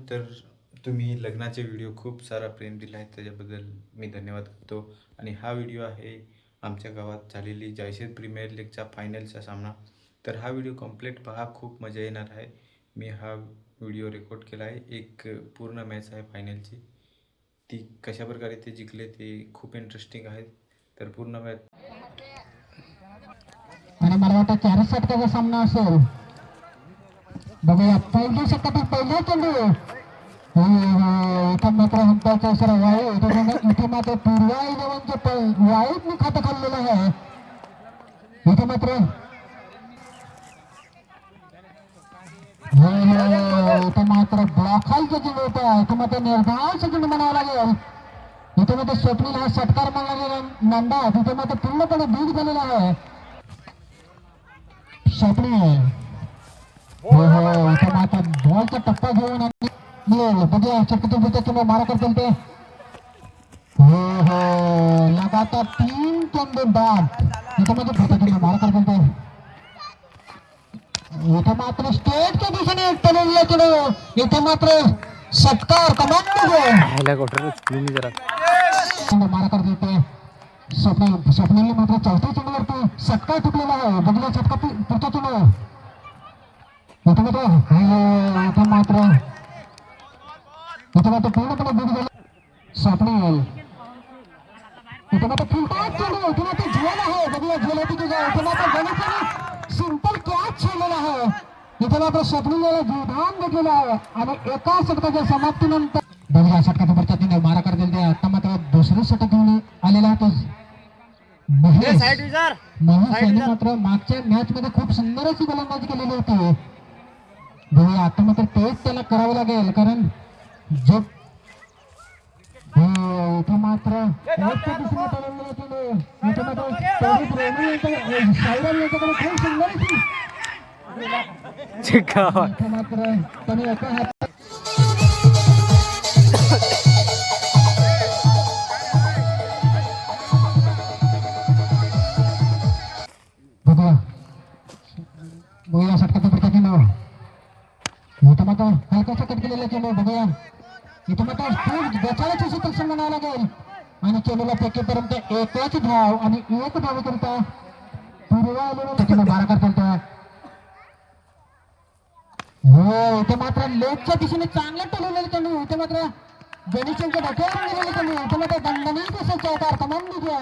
तर तुम्ही लग्नाचे व्हिडिओ खूप सारा प्रेम दिला आहे, त्याच्याबद्दल मी धन्यवाद करतो. आणि हा व्हिडिओ आहे आमच्या गावात झालेली जयसिंग प्रीमियर लीगचा फायनलचा सामना. तर हा व्हिडिओ कंप्लीट पहा, खूप मजा येणार आहे. मी हा व्हिडिओ रेकॉर्ड केला आहे. एक पूर्ण मॅच आहे फायनलची, ती कशाप्रकारे ते जिंकले ते खूप इंटरेस्टिंग आहे. तर पूर्ण मॅच आणि मला वाटतं 4 षटकाचा सामना असेल. बघूया पहिल्या षटकातील पहिला चेंडू इथं मात्र हंपायचा इशारा वाईट इथे मात्र पूर्वा इलेव्हनचे वाईटने खातं खाल्लेलं आहे. इथे मात्र इथे मात्र ब्लॉक चेंडू होता. इथे मात्र निर्धार चेंडू म्हणावं लागेल. इथे मात्र स्वप्नील हा षटकार मारणारा नंदा तिथे मात्र पूर्णपणे बीट झालेला आहे. स्वप्नील इथे मात्र बॉलचा टप्पा घेऊन बघूया शक्यतो तुम्ही मारा करतील ते. लगातार 3 चेंडू बाद इथे मात्र तुम्ही मारा करतील ते. इथे मात्र स्टेटच्या दिशेने टनेल चेंडू इथे मात्र षटकार कमांड मारा करतील ते. स्वप्नील मात्र चौथ्या चेंडूवरती षटकार ठुकलेला आहे. बघूया षटकार पुढचा चेंडू इथे मात्र पूर्णपणे बीट झालं. स्वप्नील इथे मात्र फुलटाच चेंडू इथे मात्र झेल आहे. बघूया झेल होती की इथे मात्र गणेशाने सिंपल कॅच खेळलेला आहे. इथे मात्र स्वप्नीलला जीवदान घेतलेलं आहे आणि एका षटकाच्या समाप्तीनंतर बघूया षटकाच्या पश्चात मारा करतील ते. आता मात्र दुसरं षटक घेऊन आलेला आहे महेश यांनी मात्र मागच्या मॅच मध्ये खूप सुंदर अशी गोलंदाजी केलेली होती. बघूया आता मात्र तेच त्याला करावं लागेल, कारण जो इथे मात्र खूप सुंदर मात्र त्यांनी एका हात बघूया षटकाच्या पुढचा चेंडू इथं मात्र हलकासा कट केलेला चेंडू. बघूया इथं मात्र खूप गचाळाचं क्षेत्रक्षण म्हणावं लागेल आणि चेंडूला फेकेपर्यंत एकच धाव आणि एक धावेकरिता पूर्वा बारा करता. इथे मात्र लेगच्या दिशेने चांगला टोलवलेला चेंडू. इथे मात्र गणेशांच्या डोक्यावर गेलेला चेंडू. इथे मात्र दणदणीत असा चौकार कमांड घ्या.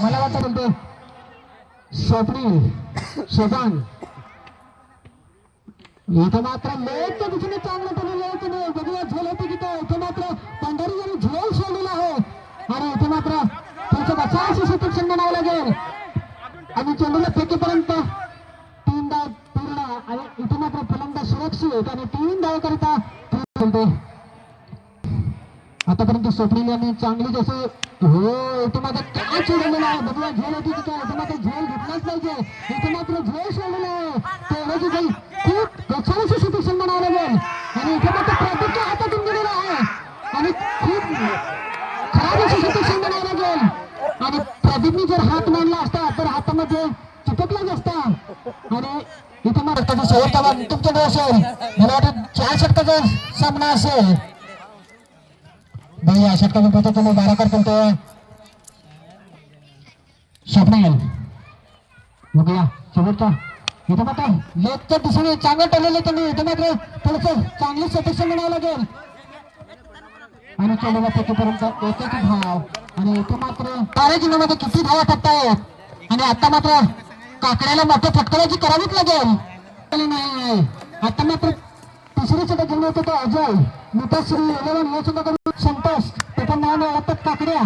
मला वाटतं बोलतो स्वप्नील शोधान इथे मात्र लेगच्या दिशेने चांगला टोलवलेला चेंडू. बघूया झेल होती की इथे मात्र पंढरी यांनी झेल सोडलेला आहे आणि इथे मात्र त्याचं बचावाचं क्षेत्रक्षण म्हणावं लागेल आणि चेंडूला फेकेपर्यंत 3 धाव पूर्ण आणि इथे मात्र फलंदाज सुरक्षित आणि 3 धाव करिता खेळते. आतापर्यंत स्वप्नील यांनी चांगली जसे इथे मात्र काय सोडलेलं आहे. बघूया झेल होती काय इथे मात्र झेल घेतलाच पाहिजे. इथे मात्र झेल सोडलेलं आहे तेवढ्याची झेल खूप गचाळाचं क्षेत्रक्षण म्हणावं लागेल आणि इथे मात्र प्रदीपच्या हातातून गेलेला आहे आणि खूप खराब असं क्षेत्रक्षण म्हणावं लागेल आणि प्रदीपने जर हात मांडला असता तर हातामध्ये चिपकलाच असता आणि इथे मात्र त्याचा शेवटचा भाग तुमच्याकडे असेल. मला वाटतं 4 षटकाचा सामना असेल. बघूया षटकाचा पुढचा चेंडू बारा करतील ते स्वप्नील. बघूया शेवटचा इथे मात्र लेगच्या दिशेने चांगलं टोललेलं चेंडू. इथे मात्र थोडंसं चांगली क्षेत्रक्षण म्हणावं लागेल आणि चेंडूला फेकेपर्यंत एकच धाव आणि इथे मात्र तारे जिल्ह्यामध्ये किती धावा टाकतायत आणि आता मात्र काकड्याला मोठ्या फटकाराची करावीच लागेल. नाही आता मात्र तिसरी षटक घेऊन येतो तो अजय मिताश्री 11 या षटकाकडून संतोष त्याचं नाव ओळखतात काकड्या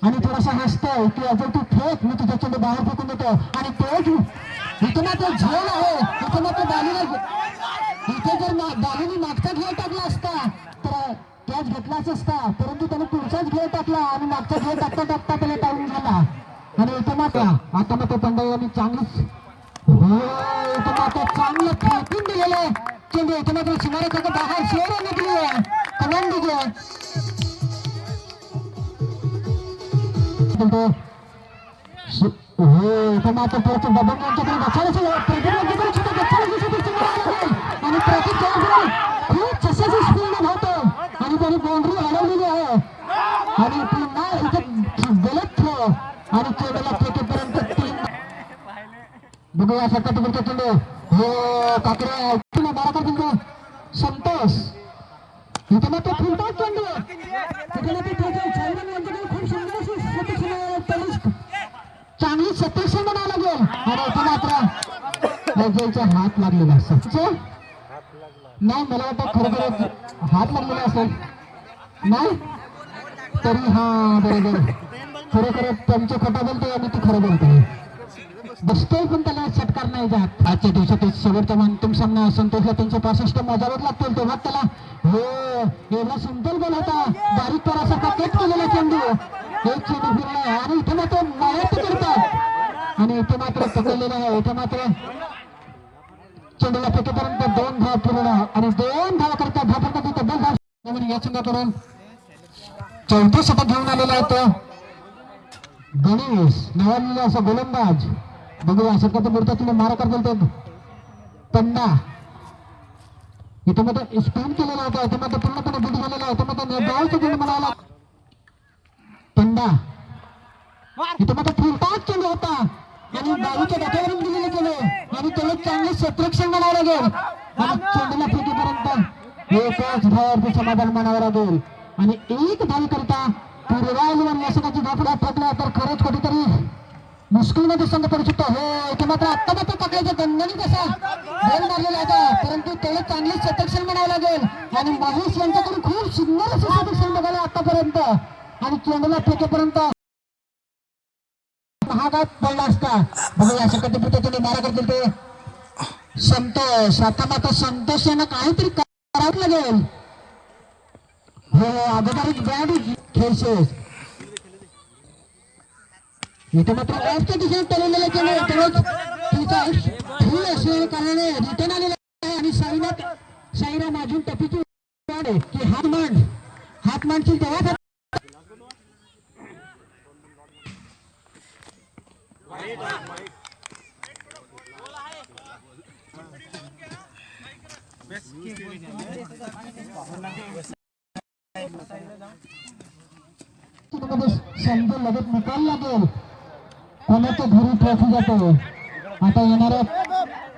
आणि थोडासा हसतोय की अजय तू फेक मी तुझ्या चेंडू बाहेर फेकून देतो आणि तोच इथे मात्र झेल आहे. इथे मात्र बालीला इथे जर बालीने मागचा घेर टाकला असता तर कॅच घेतलाच असता, परंतु त्याने पुढचाच घेर टाकला आणि मागचा घेर टाकता टाकता त्याला टाळून झाला आणि इथे मात्र आता मात्र पंडा यांनी चांगलीच इथे मात्र चांगलं फेकून दिलेलं चेंडू. इथे मात्र सीमारेषेच्या बाहेर शेर निघली कमांड घ्या. हो इथं मात्र परत बबन यांच्याकडे बचावायचं प्रदीप यांच्याकडे सुद्धा बचावायचं आणि प्रदीप जयगुरु खूप चसाची स्पीड धावतो आणि त्यांनी बाउंड्री हलवलेली आहे आणि पुन्हा इथं गलत खेळ आणि चेंडूला फेकेपर्यंत तीन बघूया सत्ता तिकडचा चेंडू हो काकडे तुला बारा करतो संतोष इथं मात्र फुलतात चेंडू इथं मात्र खूप सुंदर अशी चांगली सतीक्षण म्हणावं लागेल आणि इथं मात्र रजेलचा हात लागलेला असेल नाही मला वाटतं खरोखर हात लागलेला असेल नाही तरी हा बरोबर खरोखर त्यांचं खोटं बोलतोय आणि ती खरं बोलतोय बसतोय पण त्याला षटकार नाही जात आजच्या दिवसात शेवटचा अंतिम सामना संतोषला 365 मोजावेच लागतील तेव्हा त्याला हो एवढा सिंपल बॉल होता बारीक परासारखा कट केलेला चेंडू एक चेंडू फिरला आणि इथे मात्र मायात करतात आणि इथे मात्र पकडलेला आहे इथे मात्र चेंडूला फेकेपर्यंत 2 धाव पूर्ण आणि 2 धाव करतात धावतात तब्बल धाव या संघाकडून चौथे षटक घेऊन आलेला आहे तो गणेश नावालेला असा गोलंदाज बघूया षटकात मूर्त्यातील मारा करतील ते पंडा इथे मध्ये स्पिन केलेला होता इथे मध्ये पूर्णपणे बुट झालेला इथे मध्ये बॉलचा चेंडू म्हणाला पंडा इथे मध्ये फुलटाच चेंडू होता आणि बाजूच्या डोक्यावरून दिलेले केले आणि त्याला चांगले क्षेत्ररक्षण म्हणावं लागेल आणि चेंडूला फेकीपर्यंत एकच धावावरती समाधान मानावं लागेल आणि एक धाव करता पूर्वाजवर यशकाची धापडा ठोकला तर खरंच कुठेतरी मुश्किलमध्ये संघ पडू शकतो हो इथे मात्र आत्ता मात्र पकडायचा गणगणित असा गोल मारलेला होता परंतु त्याला चांगले क्षेत्ररक्षण म्हणावं लागेल आणि महेश यांच्याकडून खूप सुंदर असं क्षेत्ररक्षण बघायला आतापर्यंत आणि चेंडूला फेकेपर्यंत महागात पडला असता बघूया षटकात पुढे मारा करतील ते संतोष आता मात्र संतोष यांना काहीतरी करावं लागेल हो अगोदरच बॅट खेळशेस इथे मात्र ऑफच्या दिशेने टरवलेला चेंडू फुल असलेल्या कारणाने रिटर्न आलेला आहे आणि साईरा माझून टपीची की हात मांडशील तेव्हा समजून लगेच निकाल लागेल कोणाच्या घरी ट्रॉफी जातो आता येणाऱ्या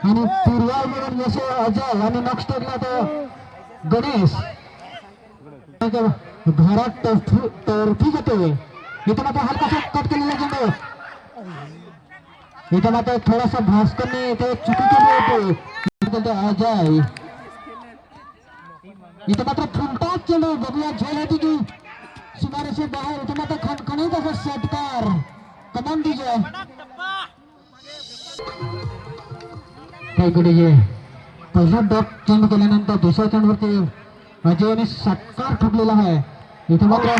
आणि पूर्वा म्हणून यश अजय आणि नेक्स्ट स्टेजला तो गणेश घरात टर्फी जाते इथं मात्र हलकासा कट केलेला चेंडू इथं मात्र थोडासा भास्करने इथे चुकी केली होती अजय इथं मात्र फुलटाच चेंडू बघूया झेल होती की सुमारेशे बाहेर इथे मात्र खणखणीत असा षटकार कमान विजय पहिला डॉट चेंडू केल्यानंतर दुसऱ्या चेंडूवरती अजयने षटकार ठोकलेला आहे इथे मात्र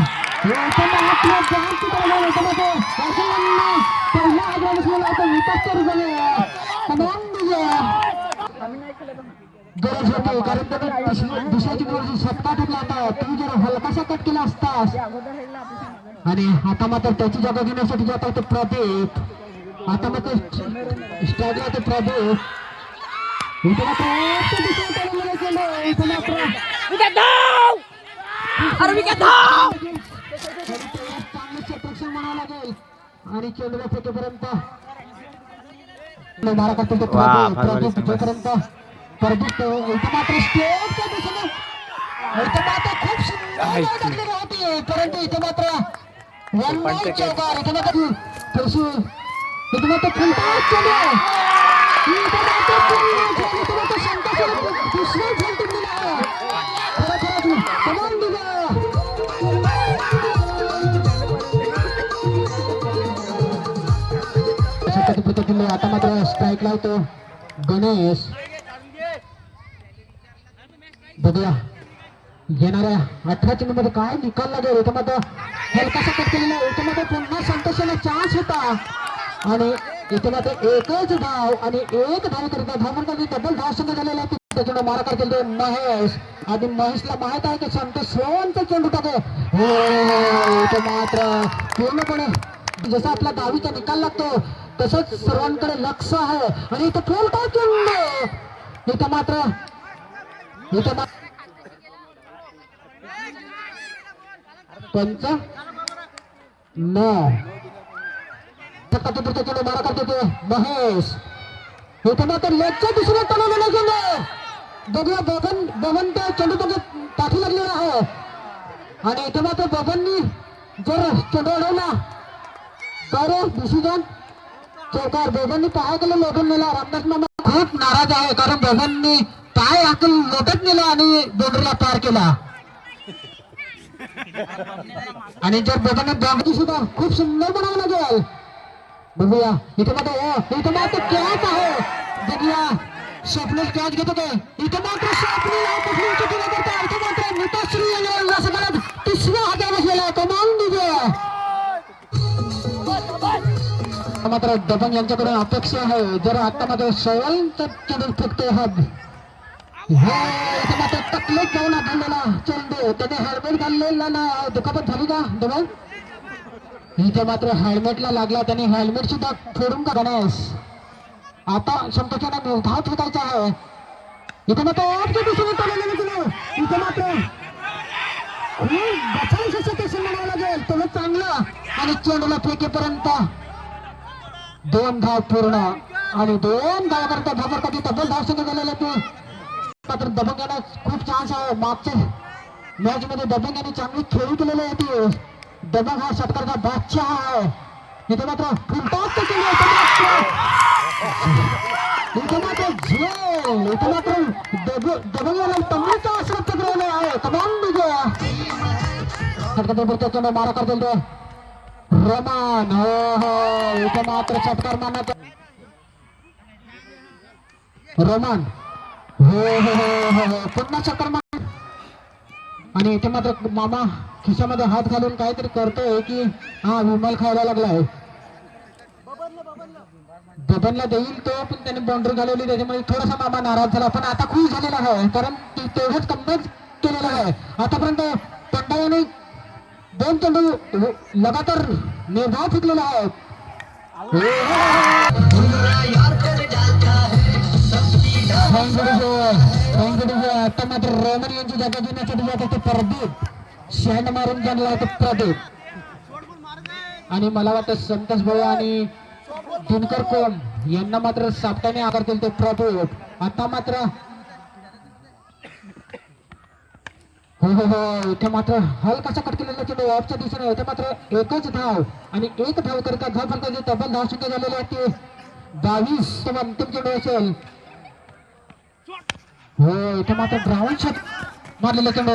गरज होती कारण त्याने दुसऱ्या चेंडूवरती षटकार ठोकला होता तुम्ही जरा हलकासा कट केला असतास आणि आता मात्र त्याची जागा घेण्यासाठी जात होते प्रदीप आता मात्र स्ट्राईकला ते प्रदीप इथे म्हणावं लागेल आणि चेंडूला फेकेपर्यंत मारा करतो ते प्रदीप जोपर्यंत प्रदीप इथे मात्र स्टेटच्या दिशेने इथे मात्र खूप सुंदर होती परंतु इथे मात्र वन नाईट चौकार इथे मात्र इथे मात्र फुलटाच चेंडू दुसरा झेल टिकलेला आहे कमान दिला आता मात्र स्ट्राईक लावतो गणेश बघूया येणाऱ्या 18 चेंडूमध्ये काय निकाल लागेल इथं मात्र हलकासा कट केलेला इथं मात्र पुन्हा संतोषाला चान्स होता आणि इथे मात्र एकच धाव आणि एक धाव करता धाव डबल धाव संघ झालेला त्याच्यानं मारा करतील ते महेश आणि महेशला माहित आहे की संतोष स्लोनचा चेंडू टाके हो इथे मात्र पूर्णपणे जसा आपला 10वीचा निकाल लागतो तसंच सर्वांकडे लक्ष आहे आणि इथं फुल टॉस चेंडू इथं मात्र पंच न चेंडू मारा करते ते महेश इथं मात्र लेगच्या दिशेने टोलवलेला चेंडू बघूया बबन त्या चेंडू त्याच्या पाठी लागलेला आहे आणि इथं मात्र बबननी जर चेंडू अडवला तर डिसिजन चौकार. बबननी पाय केलं लोटून नेला. रामदास मामा खूप नाराज आहे कारण बबननी पाय हाकल लोटत नेला आणि बाउंड्रीला पार केला आणि जर बबनने बाउंड्री सुद्धा खूप सुंदर बनावं लागेल. बघूया इथे मात्र कॅच आहे. बघूया स्वप्नील कॅच घेत होते. इथे मात्र स्वप्नील करता इथे मात्र निताश्री या सगळ्यात तिसऱ्या हातात बसलेला कमाल निघे मात्र दबंग यांच्याकडून अपेक्षा आहे जर आता मात्र सवालचा चेंडू फेकतो हब हे इथे मात्र तकलीफ जाऊन आढळलेला चेंडू त्याने हेल्मेट घाललेला ना दुखापत झाली का दबंग इथे मात्र हेल्मेटला लागला त्याने हेल्मेट सुद्धा फोडून का गणेश आता संतोषाला निर्धाव फेकायचा आहे. इथे मात्र इथे मात्र म्हणावं लागेल तेव्हा चांगलं आणि चेंडूला फेकेपर्यंत 2 धाव पूर्ण आणि 2 धाव करता भबर कधी डबल धाव संघ झालेला ते मात्र दबंग यांना खूप चान्स आहे. मागच्या मॅच मध्ये दबंग यांनी चांगली खेळी केलेली आहे ती. दबंग हा षटकाराचा बादशाह आहे. इथे मात्र फुलटॉस इथे मात्र झेल इथे मात्र दबंग याला तमिळचा आश्रम पकडलेला आहे. कमान षटकाचा चेंडू मारा करतील ते रमान हो इथे मात्र षटकार मारण्याचा रमान हो हो हो हो पुन्हा षटकार मार आणि इथे मात्र मामा खिशामध्ये हात घालून काहीतरी करतोय की हा विमल खायला लागलाय. बबनला देईल तो पण त्याने बाउंड्री घालवली त्याच्यामुळे थोडासा मामा नाराज झाला पण आता खुश झालेला आहे कारण तेवढंच कमबॅक केलेलं आहे. आतापर्यंत पंड्याने 2 चेंडू लगातार निर्धाव फेकलेला आहे. आता मात्र रोमन यांची जागा घेण्यासाठी जात असते प्रदीप शँड मारून गेला होता प्रदीप आणि मला वाटतं संतोष भाऊ आणि दिनकर कोम यांना मात्र सापटाने आकारतील ते प्रदीप. आता मात्र हो हो हो इथे मात्र हलकासा कट केलेला चेंडू ऑफच्या दिशेने इथे मात्र एकच धाव आणि 1 धाव करता धाव फलकाचे डबल धाव संख्या झालेले आहेत ते 22 अंतिम चेंडू असेल. हो इथे मात्र ग्राउंड शॉट मारलेला चेंडू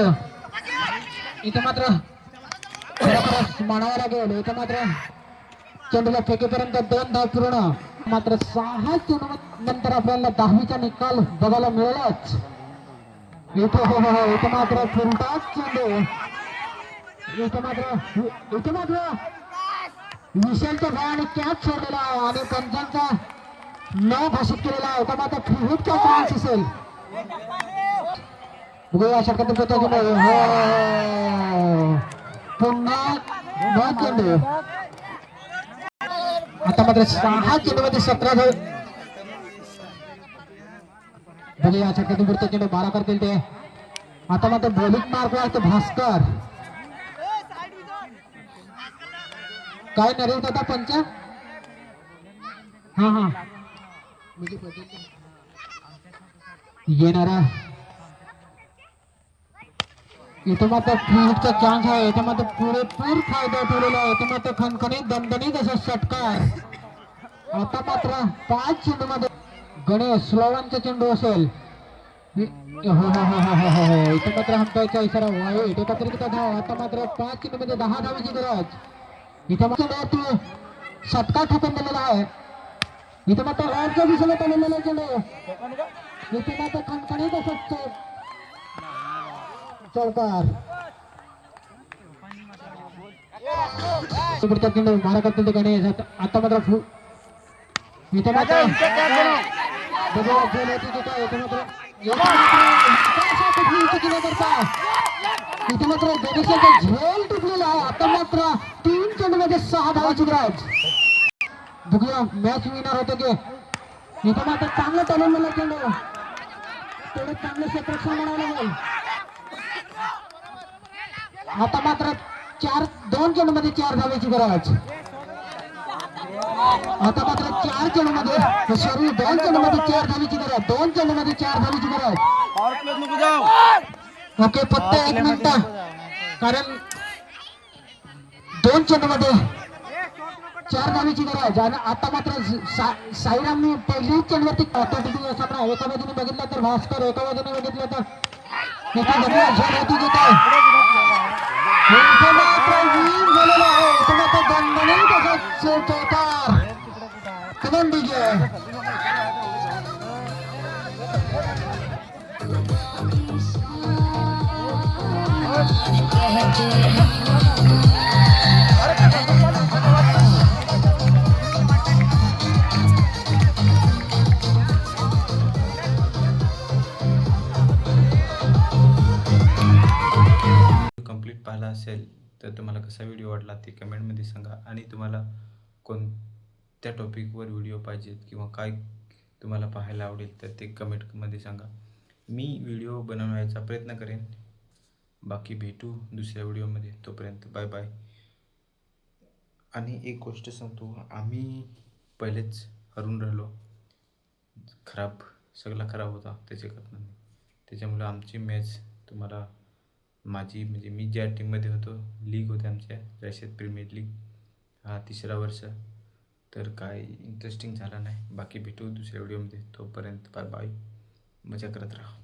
इथे मात्र खरोखरच मानावं लागेल. इथे मात्र चेंडूला फेकेपर्यंत 2 धाव पूर्ण मात्र 6 चेंडू नंतर आपल्याला 10वीचा निकाल बघायला मिळालाच. इथे हो हो हो इथे मात्र फुलटॉस चेंडू इथे मात्र विशालच्या भावाने कॅच सोडलेला आहे आणि पंचांचा न घोषित केलेला आहे. इथे मात्र फ्री हिटचा चान्स असेल. बघूया षटकातील चेंडू हो पुन्हा 9 चेंडू आता मात्र 6 चेंडू मध्ये 17 धाव. बघूया षटकातील पुढचा चेंडू मारा करतील ते आता मात्र बॉलिंग मार्कला आहे भास्कर काय नरेश दादा पंच हा हा येणारा इथे मात्र फ्री हिटचा चान्स आहे. इथे मात्र पुरेपूर फायदा ठेवलेला आहे. इथे मात्र खणखणीत दणदणीत असा षटकार आता मात्र 5 चेंडू मध्ये गणेश स्लोवांचा चेंडू असेल. हो हो हो हो हो हो इथे मात्र हंपायचा इशारा वाईट एकत्रित धाव आता मात्र 5 चेंडू मध्ये 10 धावांची गरज. इथे मात्र षटकार ठोकून दिलेला आहे. इथे मात्र ऑफच्या दिशेने टोललेला चेंडू इथे मात्र खणखणीत असं चौकार चेंडू मारा करतील ते गणेश आता मात्र इथे मात्र इथे मात्र गणेशाचा झेल तुटलेला आहे. आता मात्र 3 चेंडू मध्ये 6 धावांची गरज बघूया मॅच विनर होतो की इथं मात्र चांगलं टोलवलेलं चेंडू तेवढं चांगलं क्षेत्ररक्षण म्हणावं लागेल. आता मात्र 2 चेंडूमध्ये 4 धावेची गरज. आता मात्र 4 चेंडूमध्ये सॉरी 2 चेंडूमध्ये 4 धावेची गरज. 2 चेंडूमध्ये 4 धावेची गरज. ओके फक्त 1 मिनिट कारण 2 चेंडूमध्ये 4 धावेची गरज. आणि आता मात्र साईरामने पहिल्याच चेंडूवरती सामना एका बाजूने बघितला तर भास्कर, एका बाजूने बघितलं तर इथे बघूया झोल होती की काय. इथे मात्र win झालेलं आहे. इथे मात्र दणदणीत असा चौकार फलंदाजी. कंप्लीट पाहिला असेल तर तुम्हाला कसा व्हिडिओ वाटला ते कमेंटमध्ये सांगा. आणि तुम्हाला कोणत्या टॉपिकवर व्हिडिओ पाहिजेत किंवा काय तुम्हाला पाहायला आवडेल तर ते कमेंटमध्ये सांगा. मी व्हिडिओ बनवण्याचा प्रयत्न करेन. बाकी भेटू दुसऱ्या व्हिडिओमध्ये. तोपर्यंत बाय बाय. आणि एक गोष्ट सांगतो, आम्ही पहिलेच हरून राहिलो. सगळा खराब होता त्याच्याकडनं. त्याच्यामुळे आमची मॅच तुम्हाला माझी म्हणजे मी ज्या टीममध्ये होतो, लीग होते आमच्या जायशेत प्रीमियर लीग, हा 3रा वर्ष, तर काय इंटरेस्टिंग झाला नाही. बाकी भेटू दुसऱ्या व्हिडिओमध्ये. तोपर्यंत बाय बाय. मजा करत राहा.